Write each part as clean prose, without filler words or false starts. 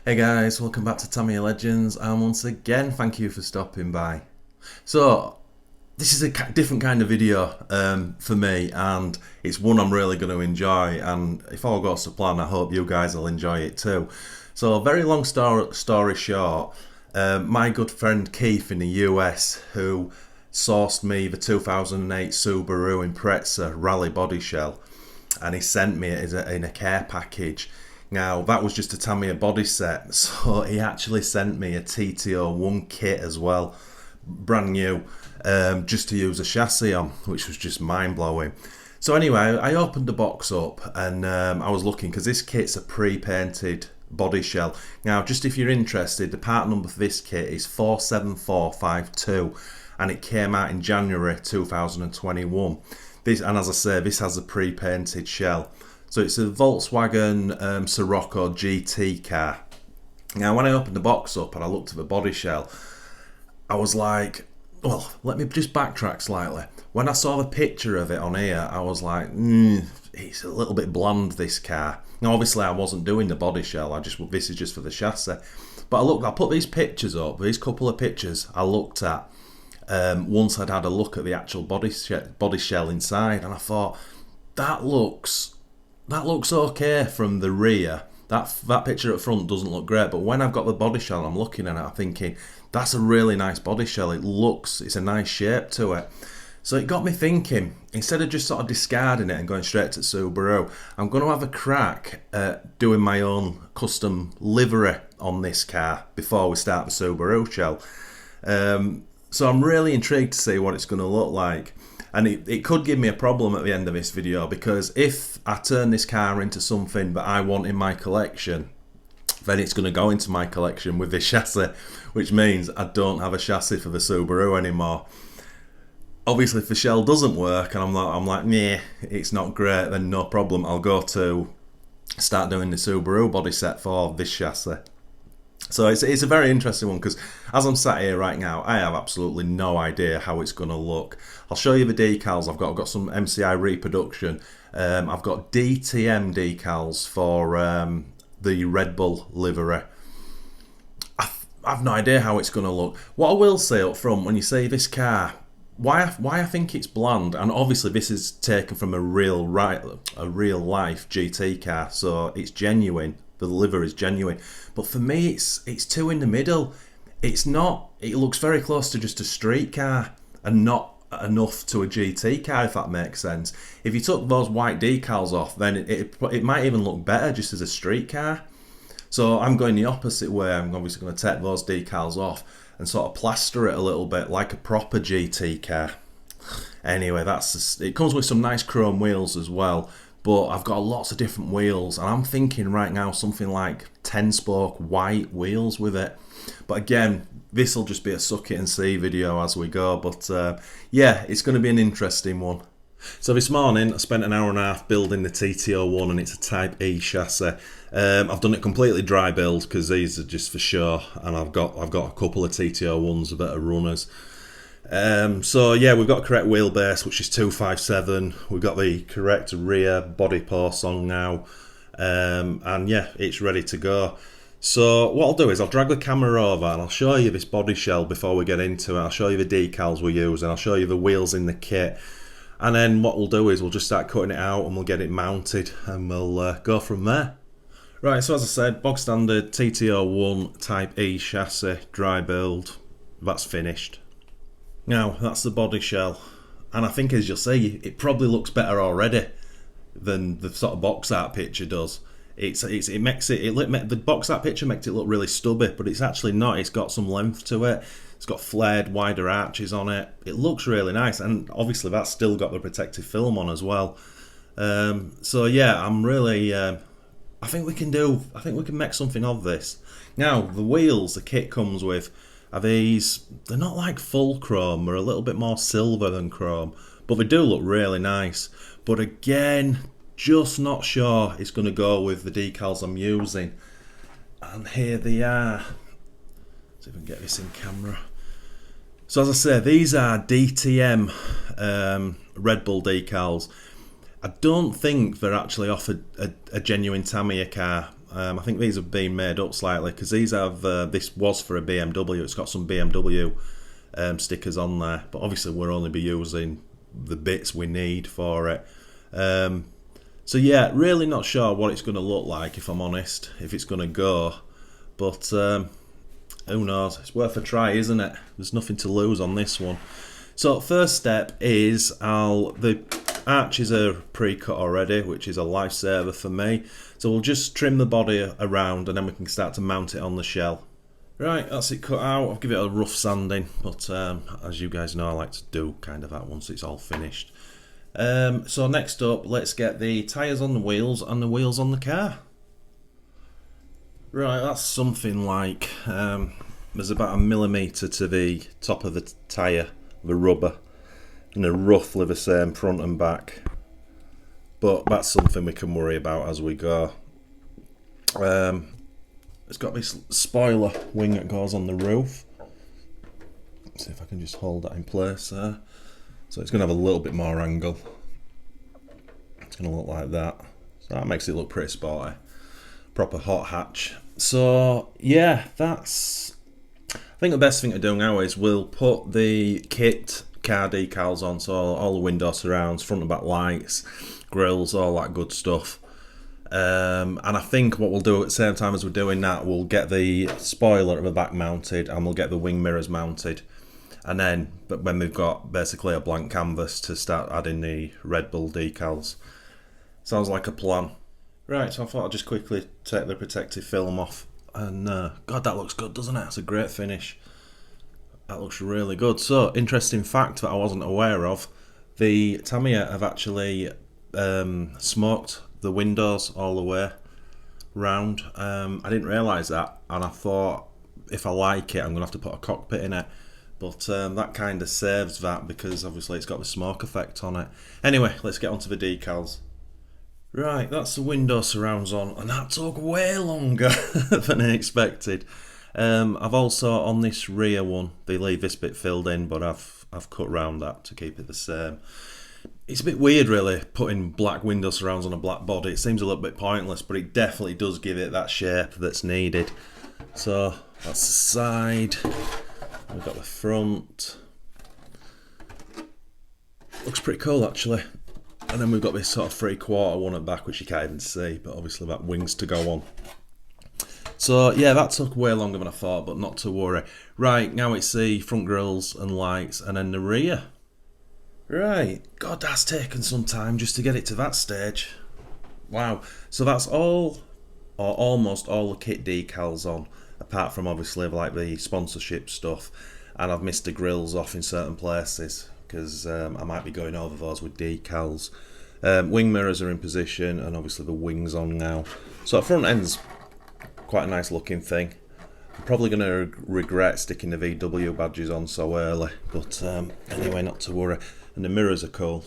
Hey guys, welcome back to Tamiya Legends, and once again, thank you for stopping by. So, this is a different kind of video for me, and it's one I'm really going to enjoy, and if all goes to plan, I hope you guys will enjoy it too. So, very long story short, my good friend Keith in the US, who sourced me the 2008 Subaru Impreza Rally body shell, and he sent me it in a care package. Now, that was just a Tamiya body set, so he actually sent me a TT01 kit as well, brand new, just to use a chassis on, which was just mind-blowing. So anyway, I opened the box up and I was looking, because this kit's a pre-painted body shell. Now, just if you're interested, the part number for this kit is 47452, and it came out in January 2021. And as I say, this has a pre-painted shell. So it's a Volkswagen Scirocco GT car. Now, when I opened the box up and I looked at the body shell, I was like, well, let me just backtrack slightly. When I saw the picture of it on here, I was like, it's a little bit bland, this car. Now, obviously, I wasn't doing the body shell. This is just for the chassis. But I put these pictures up, these couple of pictures I looked at once I'd had a look at the actual body shell inside, and I thought, that looks okay from the rear. That picture at front doesn't look great, but when I've got the body shell and I'm looking at it, I'm thinking, that's a really nice body shell. It's a nice shape to it. So it got me thinking, instead of just sort of discarding it and going straight to Subaru, I'm going to have a crack at doing my own custom livery on this car before we start the Subaru shell. So I'm really intrigued to see what it's going to look like. And it could give me a problem at the end of this video, because if I turn this car into something that I want in my collection, then it's going to go into my collection with this chassis, which means I don't have a chassis for the Subaru anymore. Obviously, if the shell doesn't work and I'm like, nah, it's not great, then no problem. I'll go to start doing the Subaru body set for this chassis. So it's a very interesting one, because as I'm sat here right now, I have absolutely no idea how it's going to look. I'll show you the decals I've got some MCI reproduction. I've got DTM decals for the RedBull livery. I've no idea how it's going to look. What I will say up front, when you see this car, why I think it's bland, and obviously this is taken from a real life GT car, so it's genuine. The livery is genuine, but for me, it's too in the middle. It's not. It looks very close to just a street car, and not enough to a GT car, if that makes sense. If you took those white decals off, then it might even look better just as a street car. So I'm going the opposite way. I'm obviously going to take those decals off and sort of plaster it a little bit like a proper GT car. Anyway, it comes with some nice chrome wheels as well. But I've got lots of different wheels, and I'm thinking right now something like 10-spoke white wheels with it. But again, this will just be a suck it and see video as we go. But yeah, it's going to be an interesting one. So this morning I spent an hour and a half building the TT01, and it's a Type E chassis. I've done it completely dry build, because these are just for show, and I've got a couple of TT01s that are runners. So yeah, we've got a correct wheelbase, which is 257. We've got the correct rear body posts on now, and yeah, it's ready to go. So what I'll do is I'll drag the camera over and I'll show you this body shell before we get into it. I'll show you the decals we use, and I'll show you the wheels in the kit, and then what we'll do is we'll just start cutting it out and we'll get it mounted, and we'll go from there. Right, so as I said, bog standard TT01 Type E chassis, dry build, that's finished. Now, that's the body shell, and I think, as you'll see, it probably looks better already than the sort of box art picture does. The box art picture makes it look really stubby, but it's actually not. It's got some length to it. It's got flared, wider arches on it. It looks really nice, and obviously that's still got the protective film on as well. So yeah, I'm really. I think we can make something of this. Now, the wheels the kit comes with are these. They're not like full chrome, they're a little bit more silver than chrome, but they do look really nice. But again, just not sure it's going to go with the decals I'm using. And here they are. See if we can get this in camera. So as I say, these are DTM RedBull decals. I don't think they're actually off a genuine Tamiya car. I think these have been made up slightly because these have, this was for a BMW. It's got some BMW stickers on there, but obviously we'll only be using the bits we need for it. So yeah, really not sure what it's going to look like, if I'm honest, if it's going to go, but who knows, it's worth a try, isn't it? There's nothing to lose on this one. So first step is, the arches are pre-cut already, which is a lifesaver for me, so we'll just trim the body around and then we can start to mount it on the shell. Right, that's it cut out. I'll give it a rough sanding, but as you guys know, I like to do kind of that once it's all finished. So next up, let's get the tyres on the wheels and the wheels on the car. Right, that's something like, there's about 1 millimetre to the top of the tyre, the rubber, and they're roughly the same front and back. But that's something we can worry about as we go. It's got this spoiler wing that goes on the roof. Let's see if I can just hold that in place there. So it's going to have a little bit more angle. It's going to look like that. So that makes it look pretty sporty. Proper hot hatch. So yeah, that's... I think the best thing to do now is we'll put the kit car decals on. So all the window surrounds, front and back lights, grills, all that good stuff. And I think what we'll do at the same time as we're doing that, we'll get the spoiler at the back mounted and we'll get the wing mirrors mounted. And then, but when we've got basically a blank canvas to start adding the RedBull decals. Sounds like a plan. Right, so I thought I'd just quickly take the protective film off. And God, that looks good, doesn't it? It's a great finish. That looks really good. So, interesting fact that I wasn't aware of. The Tamiya have actually smoked the windows all the way round. I didn't realise that, and I thought if I like it I'm going to have to put a cockpit in it, but that kind of saves that because obviously it's got the smoke effect on it. Anyway, let's get onto the decals. Right, that's the window surrounds on, and that took way longer than I expected. I've also, on this rear one, they leave this bit filled in, but I've cut round that to keep it the same. It's a bit weird really, putting black window surrounds on a black body. It seems a little bit pointless, but it definitely does give it that shape that's needed. So, that's the side. We've got the front. Looks pretty cool actually. And then we've got this sort of 3/4 one at the back, which you can't even see, but obviously that wings to go on. So yeah, that took way longer than I thought, but not to worry. Right, now it's the front grills and lights, and then the rear. Right, God, that's taken some time just to get it to that stage. Wow, so that's all, or almost all the kit decals on, apart from obviously like the sponsorship stuff, and I've missed the grills off in certain places, because I might be going over those with decals. Wing mirrors are in position, and obviously the wings on now. So the front end's quite a nice looking thing. I'm probably going to regret sticking the VW badges on so early, but anyway, not to worry. And the mirrors are cool.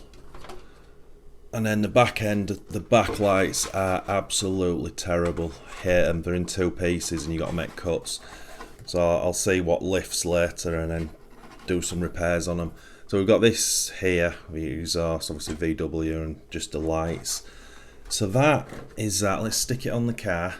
And then the back end, the backlights are absolutely terrible. Hate them. They're in 2 pieces and you got to make cuts. So I'll see what lifts later and then do some repairs on them. So we've got this here, the exhaust, obviously VW, and just the lights. So that is that. Let's stick it on the car.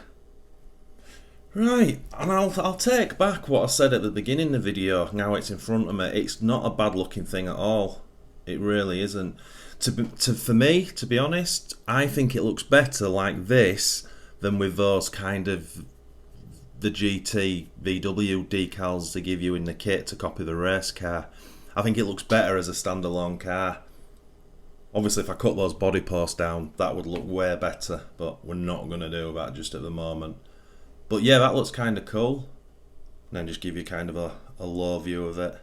Right, and I'll take back what I said at the beginning of the video. Now it's in front of me. It's not a bad looking thing at all. It really isn't. For me, to be honest, I think it looks better like this than with those kind of the GT VW decals they give you in the kit to copy the race car. I think it looks better as a standalone car. Obviously, if I cut those body posts down, that would look way better, but we're not going to do that just at the moment. But yeah, that looks kind of cool. And then just give you kind of a low view of it.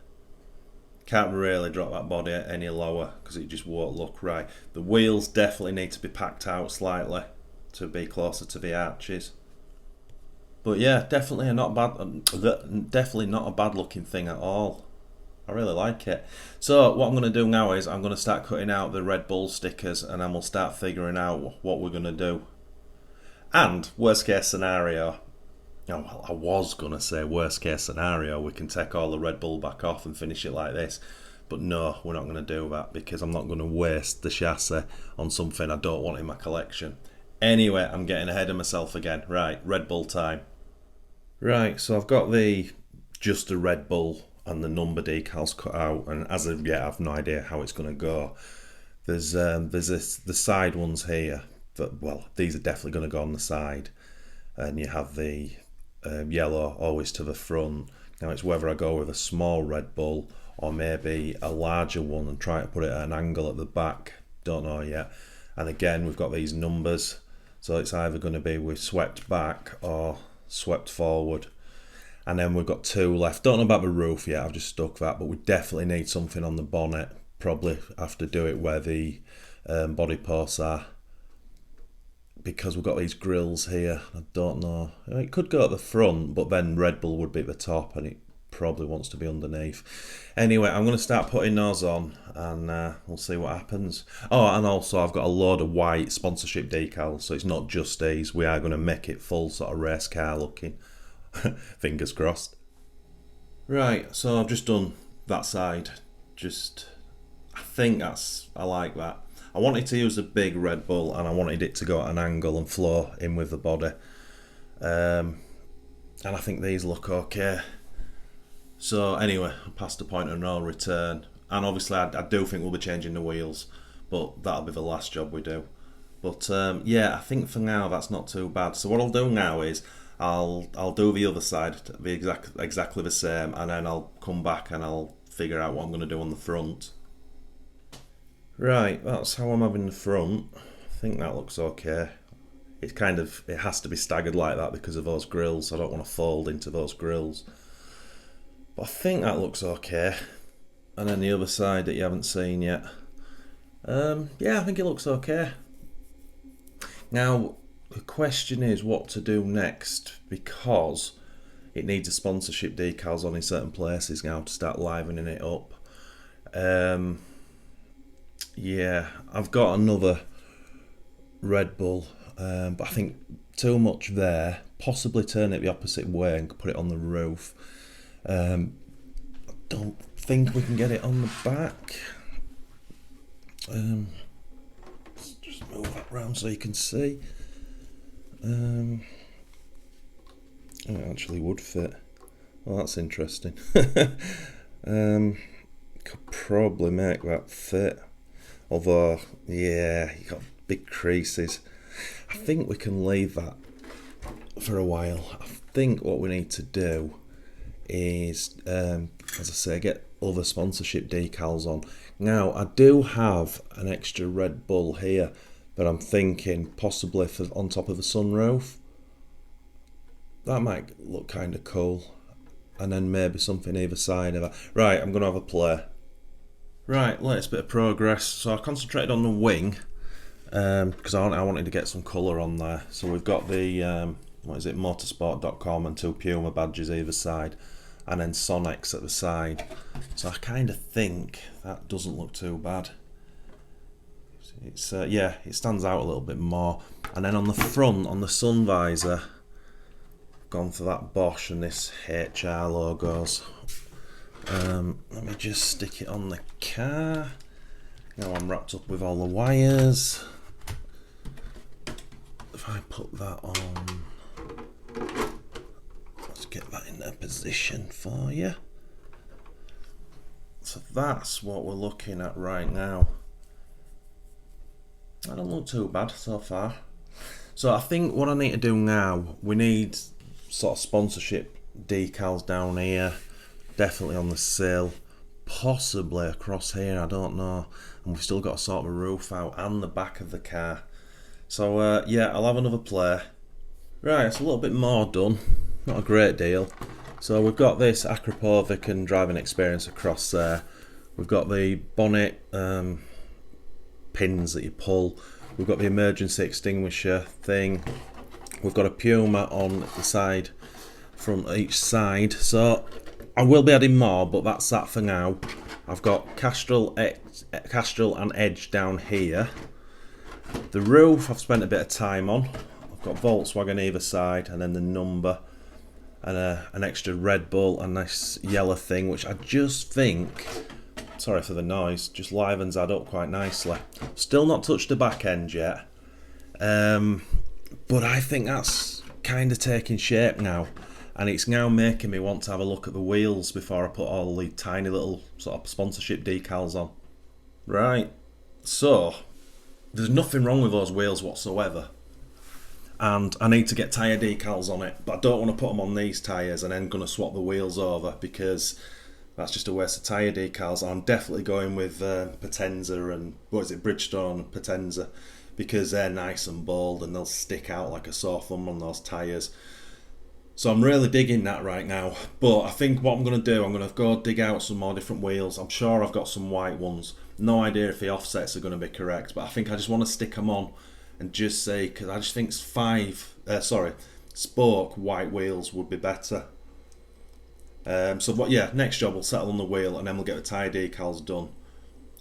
Can't really drop that body any lower because it just won't look right. The wheels definitely need to be packed out slightly to be closer to the arches. But yeah, definitely not a bad looking thing at all. I really like it. So what I'm going to do now is I'm going to start cutting out the RedBull stickers, and then we'll start figuring out what we're going to do. And worst case scenario, well, I was going to say worst case scenario, we can take all the RedBull back off and finish it like this. But no, we're not going to do that because I'm not going to waste the chassis on something I don't want in my collection. Anyway, I'm getting ahead of myself again. Right, Red Bull time. Right, so I've got just the Red Bull and the number decals cut out, and as of yet, I've no idea how it's going to go. There's the side ones here that, well, these are definitely going to go on the side, and you have the yellow always to the front. Now it's whether I go with a small Red Bull or maybe a larger one and try to put it at an angle at the back. Don't know yet. And again, we've got these numbers, so it's either going to be with swept back or swept forward. And then we've got two left. Don't know about the roof yet, I've just stuck that, but we definitely need something on the bonnet. Probably have to do it where the body posts are, because we've got these grills here. I don't know, it could go at the front, but then Red Bull would be at the top and it probably wants to be underneath. Anyway, I'm going to start putting those on and we'll see what happens. Oh, and also I've got a load of white sponsorship decals, so it's not just these. We are going to make it full sort of race car looking. Fingers crossed. Right, so I've just done that side. I think I like that. I wanted to use a big Red Bull and I wanted it to go at an angle and flow in with the body. And I think these look okay. So anyway, past the point of no return. And obviously I do think we'll be changing the wheels, but that'll be the last job we do. But yeah, I think for now that's not too bad. So what I'll do now is I'll do the other side, exactly the same, and then I'll come back and I'll figure out what I'm going to do on the front. Right, that's how I'm having the front. I think that looks okay. It has to be staggered like that because of those grills. I don't want to fold into those grills. But I think that looks okay. And then the other side that you haven't seen yet. Yeah, I think it looks okay. Now, the question is what to do next, because it needs a sponsorship decals on in certain places now to start livening it up. Yeah, I've got another Red Bull, but I think too much there. Possibly turn it the opposite way and put it on the roof. I don't think we can get it on the back. Let's just move that round so you can see. It actually would fit. Well, that's interesting. Could probably make that fit. Although, yeah, you got big creases. I think we can leave that for a while. I think what we need to do is, as I say, get other sponsorship decals on. Now, I do have an extra Red Bull here that I'm thinking possibly for on top of the sunroof. That might look kind of cool. And then maybe something either side of that. Right, I'm going to have a play. Right, latest bit of progress. So I concentrated on the wing because I wanted to get some colour on there. So we've got the, motorsport.com and two Puma badges either side, and then Sonex at the side. So I kind of think that doesn't look too bad. It's yeah, it stands out a little bit more. And then on the front, on the sun visor, gone for that Bosch and this HR logos. Let me just stick it on the car. Now I'm wrapped up with all the wires. If I put that on, let's get that in their position for you. So that's what we're looking at right now. I don't look too bad so far. So I think what I need to do now, we need sort of sponsorship decals down here, definitely on the sill, possibly across here, I don't know. And we've still got to sort the roof out and the back of the car. So yeah, I'll have another play. Right, it's a little bit more done, not a great deal. So we've got this Akrapovic and driving experience across there. We've got the bonnet pins that you pull. We've got the emergency extinguisher thing. We've got a Puma on the side, from each side. So I will be adding more, but that's that for now. I've got Castrol and Edge down here. The roof I've spent a bit of time on. I've got Volkswagen either side, and then the number, and an extra Red Bull and this yellow thing, which I just think, sorry for the noise, just livens that up quite nicely. Still not touched the back end yet. But I think that's kind of taking shape now, and it's now making me want to have a look at the wheels before I put all the tiny little sort of sponsorship decals on. Right, so there's nothing wrong with those wheels whatsoever, and I need to get tyre decals on it, but I don't want to put them on these tyres and then going to swap the wheels over, because that's just a waste of tyre decals. I'm definitely going with Potenza and, what is it, Bridgestone and Potenza, because they're nice and bold and they'll stick out like a sore thumb on those tyres. So I'm really digging that right now. But I think what I'm going to do, I'm going to go dig out some more different wheels. I'm sure I've got some white ones. No idea if the offsets are going to be correct, but I think I just want to stick them on and just say, because I just think spoke white wheels would be better. Next job we'll settle on the wheel, and then we'll get the tyre decals done.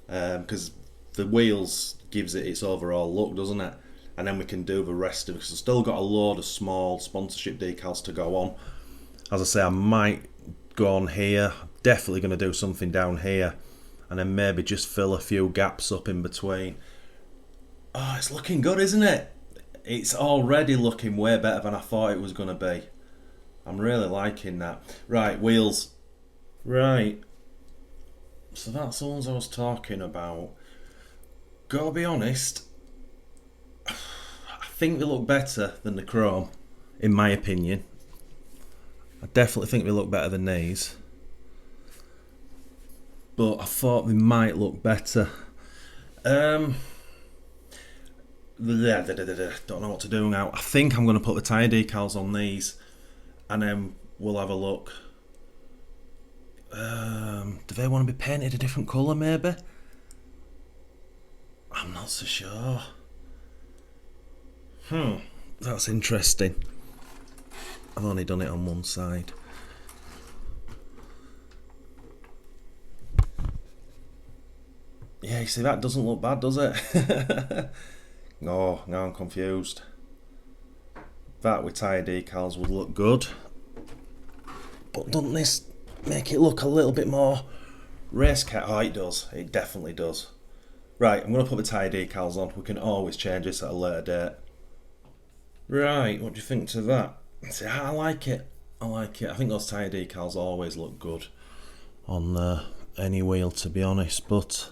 Because the wheels gives it its overall look, doesn't it? And then we can do the rest of it, because I've still got a load of small sponsorship decals to go on. As I say, I might go on here, definitely going to do something down here, and then maybe just fill a few gaps up in between. Oh, it's looking good, isn't it? It's already looking way better than I thought it was going to be. I'm really liking that. Right, wheels. Right. So that's the ones I was talking about. Gotta be honest, I think they look better than the chrome, in my opinion. I definitely think they look better than these. But I thought they might look better. Don't know what to do now. I think I'm going to put the tyre decals on these, and then we'll have a look. Do they want to be painted a different colour maybe? I'm not so sure. That's interesting. I've only done it on one side. Yeah, you see, that doesn't look bad, does it? No, now I'm confused. That with tyre decals would look good. But doesn't this make it look a little bit more race car? Oh, it does. It definitely does. Right, I'm going to put the tyre decals on. We can always change this at a later date. Right, what do you think to that? See, I like it. I like it. I think those tyre decals always look good on any wheel, to be honest. But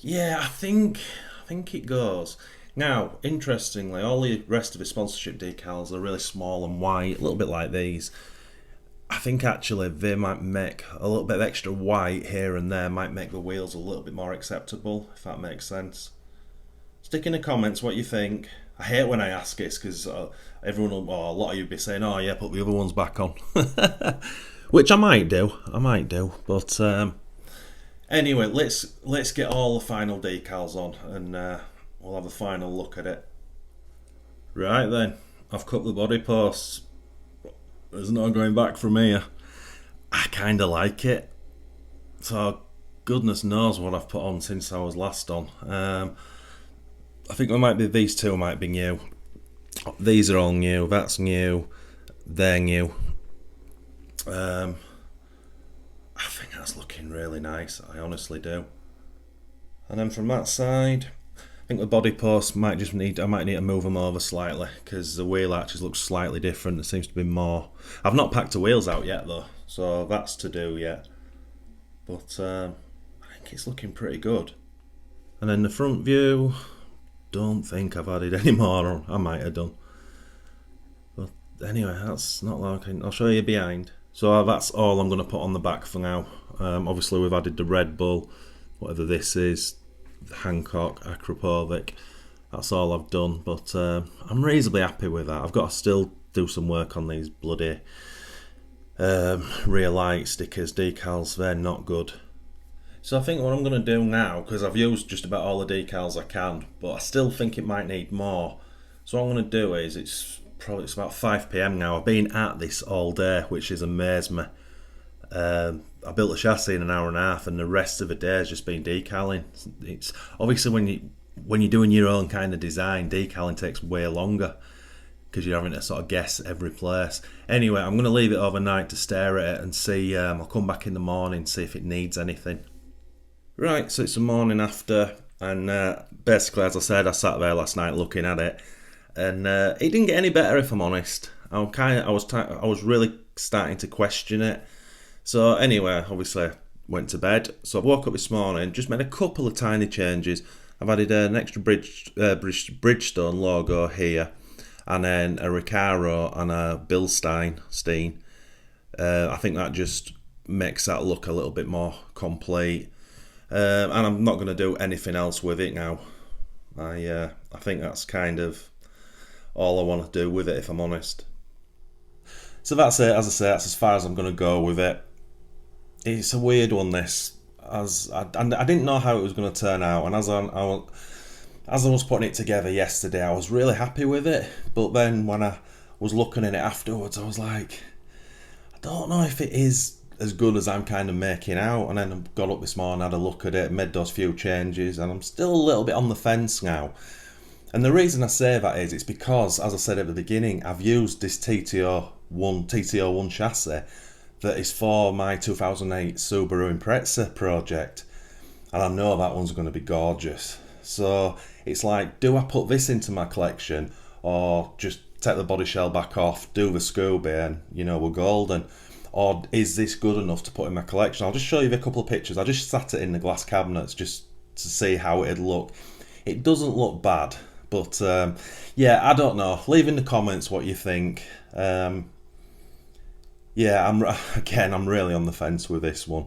yeah, I think it goes. Now, interestingly, all the rest of the sponsorship decals are really small and white, a little bit like these. I think actually they might make a little bit of extra white here and there, might make the wheels a little bit more acceptable, if that makes sense. Stick in the comments what you think. I hate when I ask this, because everyone will, or a lot of you will be saying, oh yeah, put the other ones back on. Which I might do, but anyway, let's get all the final decals on, and we'll have a final look at it. Right then, I've cut the body posts. There's no going back from here. I kind of like it. So goodness knows what I've put on since I was last on. I think these two might be new. These are all new. That's new. They're new. I think that's looking really nice. I honestly do. And then from that side, I think the body posts I might need to move them over slightly, because the wheel arches look slightly different. There seems to be more. I've not packed the wheels out yet though, so that's to do yet. But I think it's looking pretty good. And then the front view, don't think I've added any more on. I might have done. But anyway, that's not looking. I'll show you behind. So that's all I'm going to put on the back for now. Obviously we've added the RedBull, whatever this is, Hancock, Akrapovic. That's all I've done, but I'm reasonably happy with that. I've got to still do some work on these bloody rear light stickers, decals. They're not good. So I think what I'm going to do now, because I've used just about all the decals I can, but I still think it might need more. So what I'm going to do is, it's about 5 PM now. I've been at this all day, which has amazed me. I built a chassis in an hour and a half, and the rest of the day has just been decaling. It's obviously when you're doing your own kind of design, decaling takes way longer, because you're having to sort of guess every place. Anyway, I'm going to leave it overnight to stare at it and see. I'll come back in the morning, see if it needs anything. Right, so it's the morning after. And basically, as I said, I sat there last night looking at it, and it didn't get any better. If I'm honest, I was really starting to question it. So anyway, obviously, I went to bed. So I woke up this morning, just made a couple of tiny changes. I've added an extra Bridgestone logo here, and then a Recaro and a Bilstein. I think that just makes that look a little bit more complete. And I'm not going to do anything else with it now. I think that's kind of all I want to do with it, if I'm honest. So that's it. As I say, that's as far as I'm going to go with it. It's a weird one, this. As I didn't know how it was going to turn out, and as I was putting it together yesterday, I was really happy with it. But then when I was looking at it afterwards, I was like, I don't know if it is as good as I'm kind of making out. And then I got up this morning, had a look at it, made those few changes, and I'm still a little bit on the fence now. And the reason I say that is it's because, as I said at the beginning, I've used this TT01 chassis that is for my 2008 Subaru Impreza project, and I know that one's going to be gorgeous. So it's like, do I put this into my collection, or just take the body shell back off, do the Scooby, and we're golden? Or is this good enough to put in my collection? I'll just show you a couple of pictures. I just sat it in the glass cabinets just to see how it'd look. It doesn't look bad, but yeah, I don't know. Leave in the comments what you think. Yeah, I'm really on the fence with this one.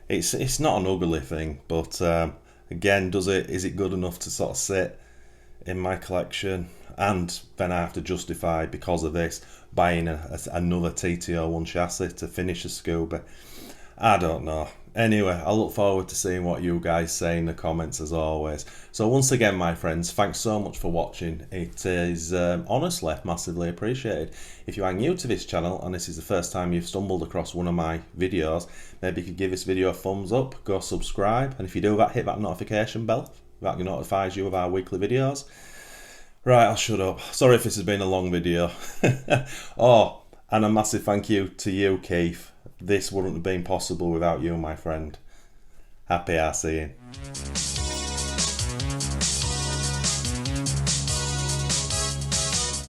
It's not an ugly thing, but again, is it good enough to sort of sit in my collection? And then I have to justify, because of this, buying another TT01 chassis to finish a Scuba. I don't know. Anyway, I look forward to seeing what you guys say in the comments as always. So once again, my friends, thanks so much for watching. It is honestly massively appreciated. If you are new to this channel and this is the first time you've stumbled across one of my videos, maybe you could give this video a thumbs up, go subscribe, and if you do that, hit that notification bell. That notifies you of our weekly videos. Right, I'll shut up. Sorry if this has been a long video. Oh, and a massive thank you to you, Keith. This wouldn't have been possible without you, my friend. Happy RCing.